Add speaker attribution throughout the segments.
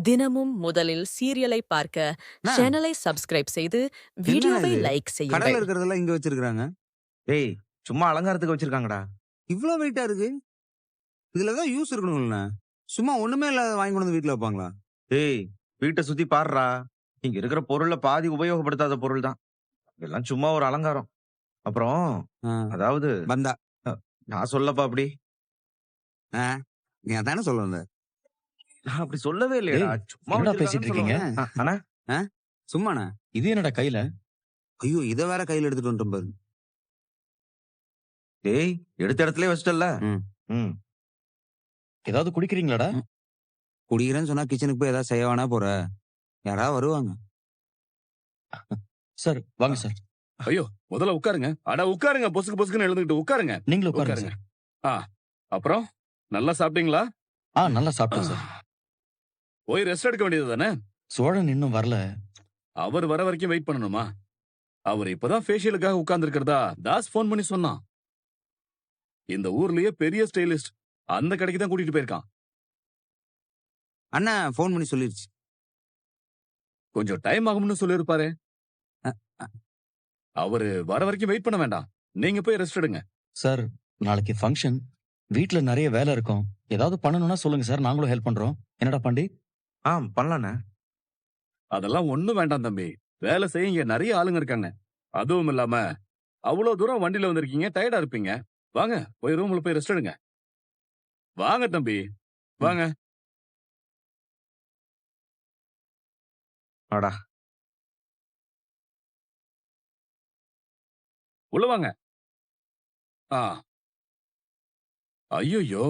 Speaker 1: தினமும் முதலில் சீரியலை பார்க்க
Speaker 2: அண்ணா,
Speaker 1: சேனலை சப்ஸ்கிரைப் செய்து
Speaker 2: என்னண்ணா
Speaker 1: வீடியோவை
Speaker 2: இது?
Speaker 1: லைக்
Speaker 2: கடல்ல
Speaker 1: செய்யுங்கள்.
Speaker 2: இருக்கிறதெல்லாம் இங்க வச்சிருக்காங்க.
Speaker 3: டேய் சும்மா அலங்காரத்துக்கு வச்சிருக்காங்கடா.
Speaker 2: இவ்ளோ வெயிட்டா இருக்கு. இதுல தான் யூஸ் இருக்கணும்ல. சும்மா ஒண்ணுமே இல்லாத வாங்கி கொண்டு வந்து வீட்ல வைப்பாங்களா?
Speaker 3: டேய் வீட்டை சுத்தி பாருடா. இங்க இருக்கிற பொருள்ல பாதி உபயோகப்படுத்தாத பொருள் தான். இதெல்லாம் சும்மா ஒரு அலங்காரம். அப்புறம்
Speaker 2: ஆ,
Speaker 3: அதாவது
Speaker 2: பந்தா.
Speaker 3: நான் சொல்லப்பா அப்படி.
Speaker 2: ஆ, நீ அதானே சொல்ல வந்த.
Speaker 3: நான் அப்படி சொல்லவே இல்லையடா.
Speaker 4: டேய்,
Speaker 3: சும்மா
Speaker 4: என்னடா
Speaker 3: வச்சிருக்காங்கன்னு
Speaker 4: பேசிட்டு இருக்கீங்க?
Speaker 3: சொல்லுவேன். அண்ணா
Speaker 2: ஆ, சும்மாண்ணா.
Speaker 4: இது என்னடா கையில?
Speaker 2: ஐயோ, இத வேற கையில எடுத்துட்டு வந்துட்டோம் பாரு.
Speaker 3: டேய் எடுத்த இடத்துலயே வச்சிட்டல்ல.
Speaker 2: ம்.
Speaker 3: ம்.
Speaker 4: ஏதாவது குடிக்கிறீங்களாடா?
Speaker 2: குடிக்கிறேன்னு சொன்னா கிச்சனுக்கு போய் ஏதாவது செய்ய வேணா போற. யாராவது வருவாங்க.
Speaker 4: சார் வாங்க சார்.
Speaker 5: ஐயோ முதல்ல உட்காருங்க. அட உட்காருங்க, பொசுக்கு பொசுக்குன்னு எழுந்துக்கிட்டு உட்காருங்க.
Speaker 4: நீங்களும் உட்காருங்க
Speaker 5: உட்காருங்க.
Speaker 4: சார்.
Speaker 5: அப்புறம் நல்லா சாப்பிட்டீங்களா?
Speaker 4: நல்லா சாப்பிட்டேன் சார்.
Speaker 5: போய் ரெஸ்ட் எடுக்க வேண்டியது தானே.
Speaker 4: சோழன் இன்னும் வரல.
Speaker 5: அவர் வர வரைக்கும் வெயிட் பண்ணணுமா? அவர் இப்பதான் ஃபேஷியலுக்காக உட்கார்ந்து இருக்கிறதா தாஸ் போன் பண்ணி சொன்னான். இந்த ஊர்லயே பெரிய ஸ்டைலிஸ்ட் அந்த கடைக்கு தான் கூட்டிட்டு போயிருக்கான்.
Speaker 2: அண்ணா ஃபோன் பண்ணி சொல்லிருச்சு.
Speaker 5: கொஞ்சம் டைம் ஆகும்னு சொல்லிருப்பாரு.
Speaker 2: அ, அ.
Speaker 5: அவரு வர வரைக்கும் வெயிட் பண்ண வேண்டாம். நீங்க போய் ரெஸ்ட் எடுங்க.
Speaker 4: சார் நாளைக்கு ஃபங்க்ஷன். வீட்ல நிறைய வேலை இருக்கும். ஏதாவது பண்ணணும்னா சொல்லுங்க சார், நாங்களும் ஹெல்ப் பண்றோம். என்னடா பாண்டி?
Speaker 3: பண்ணலாண்ணே.
Speaker 5: அதெல்லாம் ஒண்ணும் வேண்டாம் தம்பி. வேலை செய்ய இங்க நிறைய ஆளுங்க இருக்காங்க. அதுவும் இல்லாம அவ்வளவு தூரம் வண்டியில வந்திருக்கீங்க, டயர்டா இருப்பீங்க. வாங்க போய் ரூம்ல போய் ரெஸ்ட் எடுங்க. வாங்க தம்பி வாங்க.
Speaker 3: வாடா.
Speaker 5: உள்ள வாங்க. ஐயோ,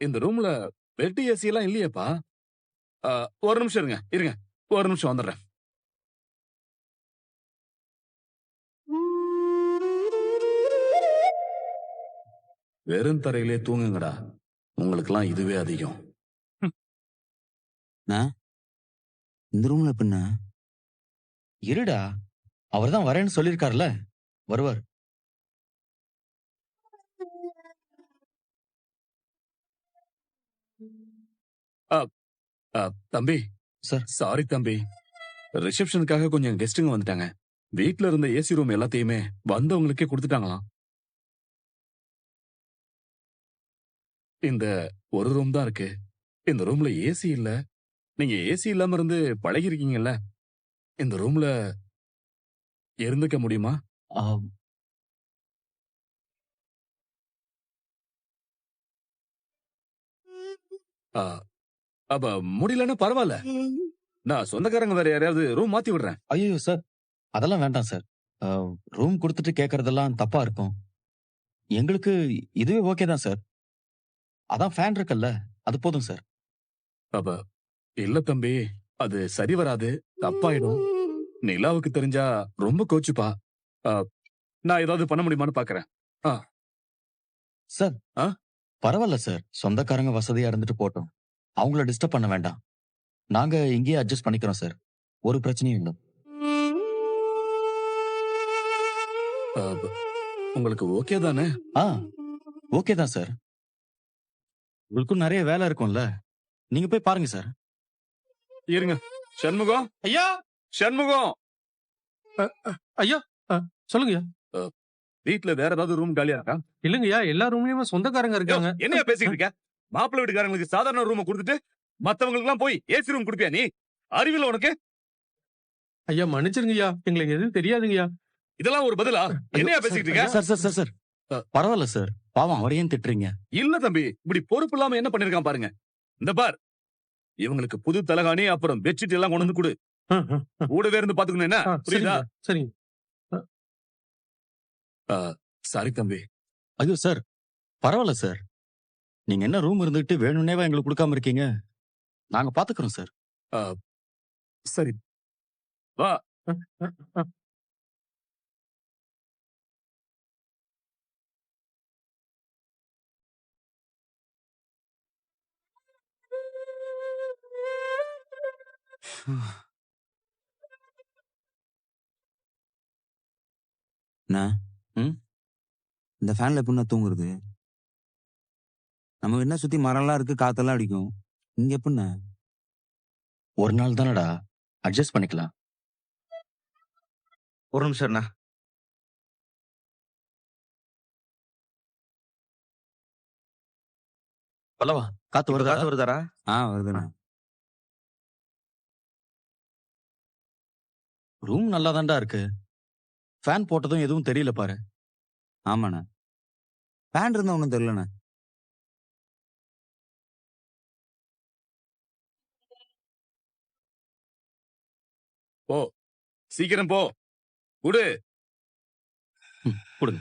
Speaker 5: இந்த ரூம்ல பெட் ஏசி எல்லாம் இல்லையேப்பா. ஒரு நிமிஷம் இருங்க இருங்க, ஒரு நிமிஷம் வந்துடுறேன். வெறும் தரையிலே தூங்குங்கடா. உங்களுக்கெல்லாம் இதுவே அதிகம்.
Speaker 2: இந்த ரூம்ல பின்ன
Speaker 4: இருடா, அவர் தான் வரேன்னு சொல்லியிருக்காருல, வருவார்.
Speaker 5: தம்பி
Speaker 4: சார்.
Speaker 5: சாரி தம்பி, ரிசப்ஷனுக்காக கொஞ்சம் கெஸ்டுங்க வந்துட்டாங்க. வீட்ல இருந்த ஏசி ரூம் எல்லாத்தையுமே வந்தவங்களுக்கே கொடுத்துட்டாங்களாம். இந்த ஒரு ரூம் தான் இருக்கு. இந்த ரூம்ல ஏசி இல்ல. நீங்க ஏசி இல்லாம இருந்து பழகி இருக்கீங்கல்ல, இந்த ரூம்ல இருந்துக்க முடியுமா?
Speaker 4: ஆம்,
Speaker 5: ஆ, அப்ப முடியலன்னா பரவாயில்ல. நான் சொந்தக்காரங்க வேற யாரையாவது ரூம் மாத்தி விடுறேன்.
Speaker 4: ஐயோ சார், அதெல்லாம் வேண்டாம் சார். ரூம் கொடுத்துட்டு கேட்கறதெல்லாம் தப்பா இருக்கும். எங்களுக்கு இதுவே ஓகே தான் சார். அதான் ஃபேன் இருக்குல்ல, அது போதும் சார்.
Speaker 5: அப்ப இல்ல தம்பி, அது சரி வராது, தப்பாயிடும். நிலாவுக்கு தெரிஞ்சா ரொம்ப கோச்சுப்பா. ஆ, நான் ஏதாவது பண்ண முடியுமான்னு பாக்குறேன்.
Speaker 4: சார்
Speaker 5: ஆ?
Speaker 4: பரவாயில்ல சார், சொந்தக்காரங்க வசதியா இருந்துட்டு போட்டோம். அவங்கள டிஸ்டர்ப் பண்ண வேண்டாம். நாங்க இங்கேயே அட்ஜஸ்ட் பண்ணிக்கிறோம் சார். ஒரு பிரச்சனையும் இல்லை.
Speaker 5: உங்களுக்கு ஓகே தானே?
Speaker 4: ஓகே தான் சார். உங்களுக்கும் நிறைய வேலை இருக்கும்ல, நீங்க போய் பாருங்க சார்.
Speaker 5: இருங்க. சண்முகம்,
Speaker 6: ஐயா
Speaker 5: சண்முகம்,
Speaker 6: ஐயா சொல்லுங்க.
Speaker 5: வீட்ல வேற ஏதாவது ரூம் காலியா இருக்கா?
Speaker 6: இல்லங்கய்யா, எல்லா ரூம்லயுமே சொந்தக்காரங்க இருக்காங்க.
Speaker 5: என்னையா பேசிட்டு இருக்க? மாப்பிள்ளை வீட்டுக்காரங்களுக்கு சாதாரண ரூம் கொடுத்துட்டு மத்தவங்களுக்கு எல்லாம் போய் ஏசி ரூம் கொடுப்பியா நீ? அறிவில்ல உனக்கு?
Speaker 6: ஐயா மன்னிச்சிருங்கய்யா, எங்களுக்கு எதுவும் தெரியாதுங்கய்யா.
Speaker 5: இதெல்லாம் ஒரு பதிலா? என்னையா பேசிட்டு இருக்க?
Speaker 4: சார் சார் சார் சார் பரவாயில்ல சார், பாவம் அவர் ஏன் திட்டுறீங்க?
Speaker 5: இல்ல தம்பி, இப்படி பொறுப்பு இல்லாம என்ன பண்ணிருக்கான் பாருங்க. இந்த பார், இவங்களுக்கு புது தலகாணி அப்புறம் பெட்ஷீட் எல்லாம் கொண்டு வந்து கொடு. கூடவே இருந்து பாத்துக்கணும். என்ன புரியுதா?
Speaker 6: சரிங்க.
Speaker 5: சாரி தம்பி.
Speaker 4: ஐயோ சார், பரவாயில்ல சார். நீங்க என்ன ரூம் இருந்துட்டு வேணும்னேவா எங்களுக்கு கொடுக்காம இருக்கீங்க? நாங்க பாத்துக்கிறோம் சார்.
Speaker 5: சரி வா.
Speaker 2: அண்ணா,
Speaker 4: ம்?
Speaker 2: இந்த ஃபேன்ல எப்படிண்ணா தூங்குறது? நம்ம என்ன சுத்தி மரம்லாம் இருக்கு, காத்தெல்லாம் அடிக்கும். இங்க எப்படிண்ணே?
Speaker 4: ஒரு நாள் தானடா, அட்ஜஸ்ட் பண்ணிக்கலாம்.
Speaker 3: ஒரு நிமிஷம் அண்ணா.
Speaker 4: பல்லவா, காத்து
Speaker 3: இப்ப
Speaker 4: வருதா?
Speaker 3: காத்து வருதாடா?
Speaker 2: வருதுண்ணே.
Speaker 4: ரூம் நல்லா இருக்கு. ஃபேன் போட்டதும் எதுவும் தெரியல பாரு.
Speaker 2: ஆமாண்ணே. ஃபேன் இருந்தா ஒன்றும் தெரியலண்ணே.
Speaker 5: சீக்கிரம் போ. குடு.
Speaker 4: கொடுங்க.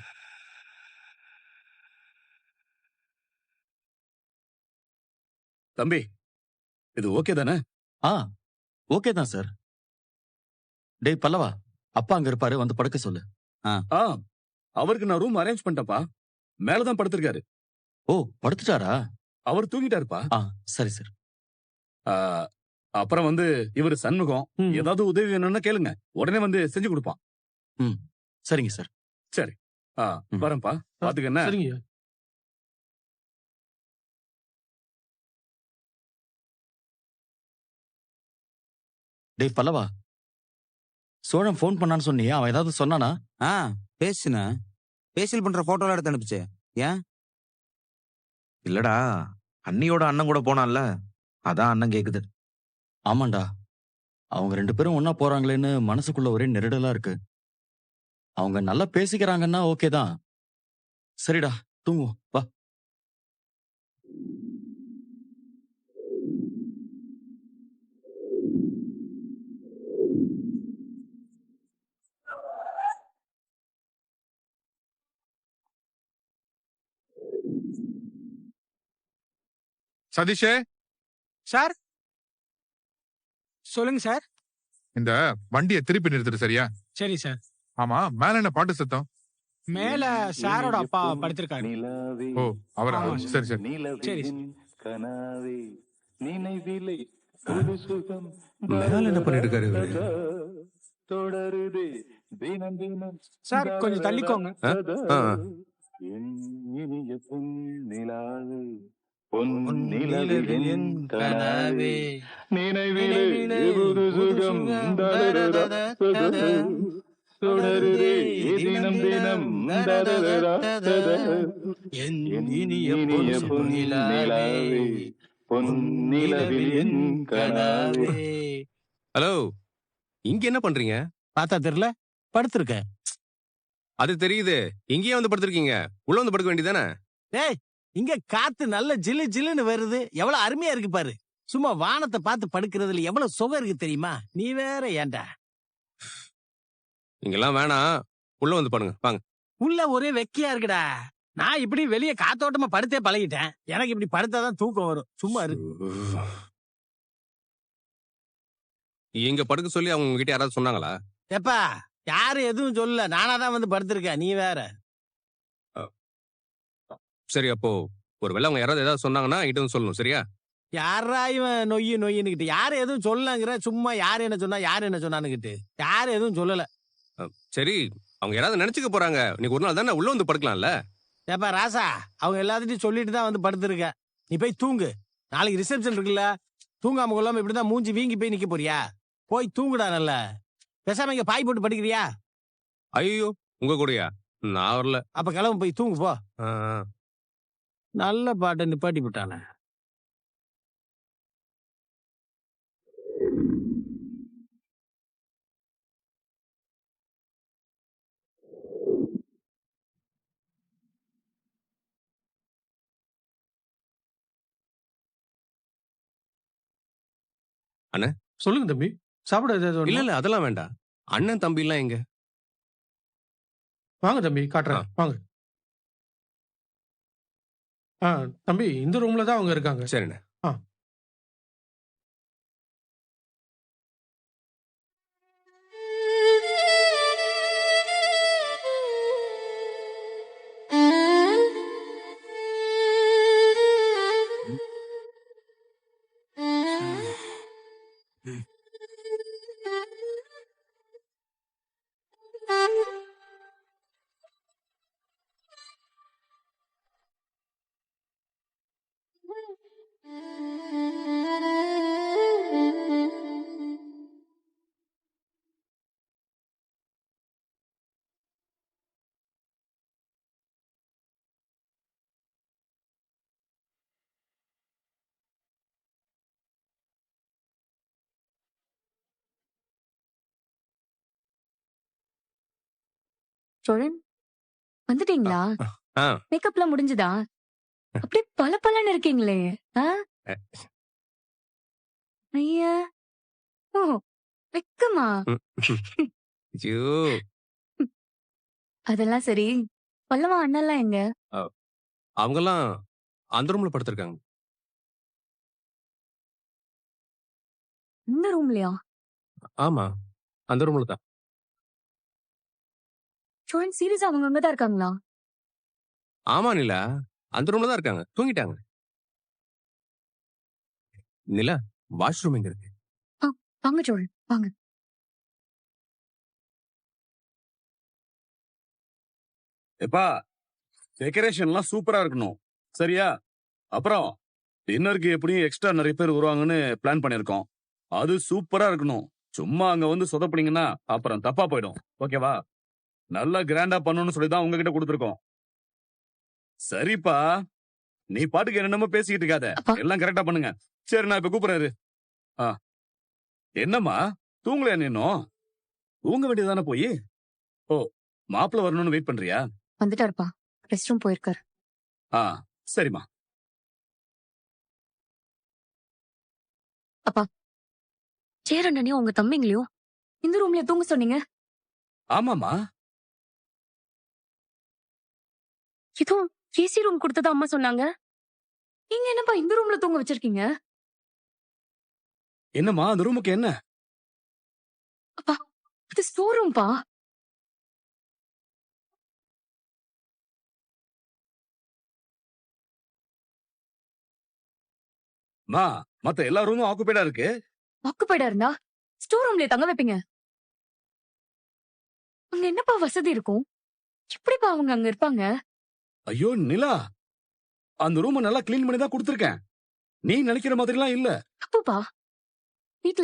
Speaker 5: தம்பி, இது ஓகே தானே?
Speaker 4: ஆ, ஓகே தான் சார். டேய் பல்லவா, அப்பா அங்க இருப்பாரு, வந்து படுக்க சொல்லு.
Speaker 5: ஆ, அவருக்கு நான் ரூம் அரேஞ்ச் பண்ணிட்டேன்ப்பா. மேலதான் படுத்திருக்காரு.
Speaker 4: ஓ, படுத்துட்டாரா?
Speaker 5: அவர் தூங்கிட்டாருப்பா.
Speaker 4: ஆ, சரி சார்.
Speaker 5: ஆ, அப்புறம் வந்து இவரு சண்முகம்.
Speaker 6: ம்.
Speaker 5: ஏதாவது உதவி வேணும்னா கேளுங்க, உடனே வந்து செஞ்சு கொடுப்பான்.
Speaker 4: சரிங்க சார்.
Speaker 5: சரி. ஆ,
Speaker 4: ம்.
Speaker 5: வரேன்ப்பா. பாத்துக்க என்ன.
Speaker 6: சரிங்கய்யா.
Speaker 4: டேய் பல்லவா, சோழன் ஃபோன் பண்ணான்னு சொன்னியே, அவன் ஏதாவது சொன்னானா?
Speaker 2: பேசுண்ணே. ஃபேஷியல் பண்ற போட்டோலாம் எடுத்து அனுப்பிச்சே. ஏன்?
Speaker 3: இல்லடா, அண்ணியோட அண்ணன் கூட போனான்ல, அதான் அண்ணன் கேக்குது.
Speaker 4: ஆமாண்டா, அவங்க 2 பேரும் ஒண்ணா போறாங்களேன்னு மனசுக்குள்ள ஒரே நெருடலா இருக்கு. அவங்க நல்லா பேசிக்கிறாங்கன்னா ஓகே தான். சரிடா, தூங்குவோம் வா.
Speaker 7: சதீஷே,
Speaker 8: சார் சொல்லுங்க சார்.
Speaker 7: இந்த வண்டியை திருப்பி நிறுத்துட்டு சரியா?
Speaker 8: சரி சார்.
Speaker 7: ஆமா, மேல என்ன பாட்டு சத்தம்?
Speaker 8: மேல சாரோட அப்பா படுத்திருக்காரு.
Speaker 7: ஓ, அவரா?
Speaker 8: ஆமா,
Speaker 7: சரி சரி.
Speaker 8: சரி
Speaker 6: மேல என்ன பண்ணிட்டு இருக்காரு இவரு?
Speaker 8: சார் கொஞ்சம் தள்ளிக்கோங்க.
Speaker 9: ஹலோ, இங்க என்ன பண்றீங்க?
Speaker 8: பார்த்தா தெரியல, படுத்திருக்கேன்.
Speaker 9: அது தெரியுது, இங்கேயே வந்து படுத்திருக்கீங்க. உள்ள வந்து படுக்க வேண்டியதானே?
Speaker 8: டேய், இங்க காத்து நல்ல ஜிலு ஜிலுன்னு வருது. எவ்வளவு அருமையா இருக்கு பாரு. சும்மா வானத்தை பார்த்து படுக்கிறதுல எவ்வளவு சுகம் இருக்கு தெரியுமா? நீ வேற ஏன்டா?
Speaker 9: இங்கெல்லாம் வேணாம், உள்ள வந்து படுங்க வாங்க.
Speaker 8: உள்ள ஒரே வெக்கையா இருக்குடா. நான் இப்படி வெளியே காத்தோட்டமா படுத்தே பழகிட்டேன். எனக்கு இப்படி படுத்தாதான் தூக்கம் வரும். சும்மா இரு.
Speaker 9: இங்க படுக்க சொல்லி அவங்க உங்ககிட்ட யாராவது சொன்னாங்களா?
Speaker 8: எப்பா, யாரும் எதுவும் சொல்லல. நானாதான் வந்து படுத்திருக்கேன். நீ வேற.
Speaker 9: சரி, அப்போ ஒருவேளை அவங்க யாராவது ஏதாவது சொன்னாங்கன்னா என்கிட்ட வந்து சொல்லணும், சரியா?
Speaker 8: யாரா இவன் நொய்யு நொய்யுன்னுகிட்டு? யாரும் எதுவும் சொல்லலங்கிற, சும்மா யாரு என்ன சொன்னா யாரு என்ன சொன்னான்னுகிட்டு. யாரும் எதுவும் சொல்லல.
Speaker 9: சரி, அவங்க யாராவது நினைச்சுக்க போறாங்க. இன்னைக்கு ஒரு நாள் தானே, உள்ள வந்து படுக்கலாம்ல.
Speaker 8: ஏப்பா ராசா, அவங்க எல்லாத்தையும் சொல்லிட்டு தான் வந்து படுத்திருக்க. நீ போய் தூங்கு. நாளைக்கு ரிசப்ஷன் இருக்குல்ல. தூங்காம கொள்ளாம இப்படிதான் மூஞ்சி வீங்கி போய் நிக்க போறியா? போய் தூங்குடா. நல்ல பேசாம இங்க பாய் போட்டு படிக்கிறியா?
Speaker 9: ஐயோ, உங்க கூடயா? நான் வரல.
Speaker 8: அப்ப கிளம்பு, போய் தூங்கு போ.
Speaker 9: ஆ, ஆ.
Speaker 8: நல்ல பாட்டை நிப்பாட்டி விட்டானே.
Speaker 6: சொல்லுங்க தம்பி. சாப்பிட ஏதாவது
Speaker 9: இல்ல
Speaker 6: வேணுமா?
Speaker 9: இல்ல, அதெல்லாம் வேண்டாம். அண்ணன் தம்பி எல்லாம் எங்க?
Speaker 6: வாங்க தம்பி, காட்டுறேன் வாங்க. தம்பி, இந்த ரூம்ல தான் அவங்க இருக்காங்க.
Speaker 9: சரிண்ணே.
Speaker 10: சோழன் வந்துட்டீங்களா?
Speaker 9: ஆ.
Speaker 10: மேக்கப்லாம் முடிஞ்சுதா? அப்படியே பளபளன்னு இருக்கீங்களே. ஆ? ஐயா. ஓ, வெக்கமா?
Speaker 9: ஐயோ
Speaker 10: அதெல்லாம் சரி. பல்லவா அண்ணெல்லாம் எங்க?
Speaker 9: அவங்கெல்லாம் அந்த ரூம்ல படுத்திருக்காங்க.
Speaker 10: இந்த ரூம்லயா?
Speaker 9: ஆமா, அந்த ரூம்ல தான்.
Speaker 10: சோழன் சீரியஸா அவங்க அங்கதான் இருக்காங்களா?
Speaker 9: ஆமா நிலா, அந்த ரூம்ல தான் இருக்காங்க, தூங்கிட்டாங்க. நிலா, வாஷ்ரூம் எங்க இருக்கு?
Speaker 10: வாங்க சோழன், வாங்க.
Speaker 5: எப்பா டெக்கரேஷன்லாம் சூப்பரா இருக்கணும், சரியா? அப்புறம் டின்னருக்கு எப்படியும் எக்ஸ்ட்ரா நிறைய பேர் வருவாங்கன்னு பிளான் பண்ணிருக்கோம். அது சூப்பரா இருக்கணும். சும்மா அங்க வந்து சொதப்பினீங்கன்னா அப்புறம் தப்பா போயிடும். ஓகேவா? நல்லா கிராண்டா பண்ணணும்னு சொல்லி தான் உங்ககிட்ட கொடுத்துருக்கோம். சரிப்பா, நீ பாட்டுக்கு என்னென்னமோ பேசிக்கிட்டு இருக்காத.
Speaker 10: அப்பா.
Speaker 5: எல்லாம் கரெக்டா பண்ணுங்க. சரி, நான் இப்ப கூப்பிடுறாரு. என்னம்மா தூங்கலையா நீனும்? தூங்க வேண்டியதானே போய். ஓ, மாப்பிள்ள வரணும்னு வெயிட் பண்றியா?
Speaker 10: வந்துட்டாருப்பா. ரெஸ்ட் ரூம் போயிருக்காரு.
Speaker 5: சரிம்மா.
Speaker 10: சேரண்டனையும் உங்க தம்பிங்களையும் இந்த ரூம்ல தூங்க சொன்னீங்க.
Speaker 5: ஆமாமா,
Speaker 10: இதுவும் ஏசி ரூம் கொடுத்ததா அம்மா சொன்னாங்க. நீங்க என்னப்பா இந்த ரூம்ல தூங்க வச்சிருக்கீங்க?
Speaker 5: என்னம்மா அந்த ரூமுக்கு என்ன?
Speaker 10: அது ஸ்டோர் ரூம்பா.
Speaker 5: மத்த எல்லா ரூமும் ஆக்குபைடா இருக்கு.
Speaker 10: ஆக்குபைடா இருந்தா ஸ்டோர் ரூம்ல தங்க வைப்பீங்க. அங்க என்னப்பா வசதி இருக்கும்? எப்படிப்பா அவங்க அங்க இருப்பாங்க?
Speaker 5: ஐயோ நிலா, அந்த ரூமை நல்லா கிளீன் பண்ணி தான் கொடுத்துருக்கேன். நீ நினைக்கிற மாதிரிலாம் இல்ல.
Speaker 10: தப்புப்பா.